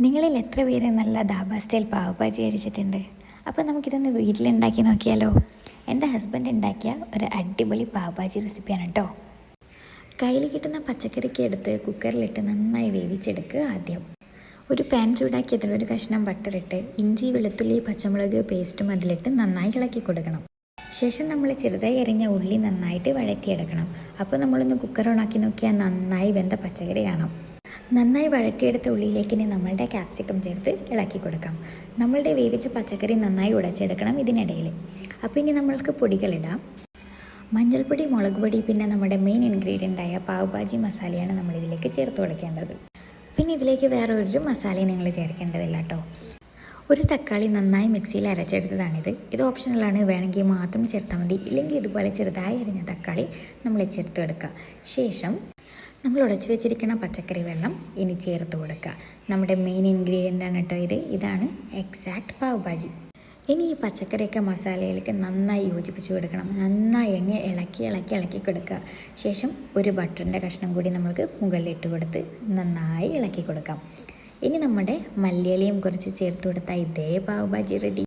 നിങ്ങളിൽ എത്ര പേര് നല്ല ധാബ സ്റ്റൈൽ പാവ് ഭാജി കഴിച്ചിട്ടുണ്ട്? അപ്പോൾ നമുക്കിതൊന്ന് വീട്ടിലുണ്ടാക്കി നോക്കിയാലോ? എൻ്റെ ഹസ്ബൻഡ് ഉണ്ടാക്കിയ ഒരു അടിപൊളി പാവ് ഭാജി റെസിപ്പിയാണ് കേട്ടോ. കയ്യിൽ കിട്ടുന്ന പച്ചക്കറിക്ക് എടുത്ത് കുക്കറിലിട്ട് നന്നായി വേവിച്ചെടുക്കുക. ആദ്യം ഒരു പാൻ ചൂടാക്കി അതിലൊരു കഷ്ണം ബട്ടറിട്ട് ഇഞ്ചി വെളുത്തുള്ളി പച്ചമുളക് പേസ്റ്റും അതിലിട്ട് നന്നായി ഇളക്കി കൊടുക്കണം. ശേഷം നമ്മൾ ചെറുതായി അരിഞ്ഞ ഉള്ളി നന്നായിട്ട് വഴറ്റിയെടുക്കണം. അപ്പോൾ നമ്മളൊന്ന് കുക്കർ ഓണാക്കി നോക്കിയാൽ നന്നായി വെന്ത പച്ചക്കറി കാണാം. നന്നായി വഴറ്റിയെടുത്ത ഉള്ളിയിലേക്ക് ഇനി നമ്മളുടെ ക്യാപ്സിക്കം ചേർത്ത് ഇളക്കി കൊടുക്കാം. നമ്മളുടെ വേവിച്ച പച്ചക്കറി നന്നായി ഉടച്ചെടുക്കണം ഇതിനിടയിൽ. അപ്പോൾ ഇനി നമ്മൾക്ക് പൊടികളിടാം. മഞ്ഞൾപ്പൊടി, മുളക് പൊടി, പിന്നെ നമ്മുടെ മെയിൻ ഇൻഗ്രീഡിയൻ്റായ പാവ് ഭാജി മസാലയാണ് നമ്മളിതിലേക്ക് ചേർത്ത് കൊടുക്കേണ്ടത്. പിന്നെ ഇതിലേക്ക് വേറെ ഒരു മസാലയും നിങ്ങൾ ചേർക്കേണ്ടതില്ല കേട്ടോ. ഒരു തക്കാളി നന്നായി മിക്സിയിൽ അരച്ചെടുത്തതാണിത്. ഇത് ഓപ്ഷണലാണ്, വേണമെങ്കിൽ മാത്രം ചേർത്താൽ മതി. ഇല്ലെങ്കിൽ ഇതുപോലെ ചെറുതായി അരിഞ്ഞ തക്കാളി നമ്മൾ ചേർത്ത് കൊടുക്കുക. ശേഷം നമ്മൾ ഉടച്ച് വെച്ചിരിക്കുന്ന പച്ചക്കറി വെള്ളം ഇനി ചേർത്ത് കൊടുക്കുക. നമ്മുടെ മെയിൻ ഇൻഗ്രീഡിയൻ്റ് ആണ് കേട്ടോ ഇതാണ് എക്സാക്റ്റ് പാവ് ഭാജി. ഇനി ഈ പച്ചക്കറിയൊക്കെ മസാലയിലേക്ക് നന്നായി യോജിപ്പിച്ച് കൊടുക്കണം. നന്നായി അങ്ങ് ഇളക്കി കൊടുക്കുക. ശേഷം ഒരു ബട്ടറിൻ്റെ കഷ്ണം കൂടി നമുക്ക് മുകളിലിട്ട് കൊടുത്ത് നന്നായി ഇളക്കി കൊടുക്കാം. ഇനി നമ്മുടെ മല്ലിയിലയും കുറച്ച് ചേർത്ത് കൊടുത്താൽ ഇതേ പാവ് ഭാജി റെഡി.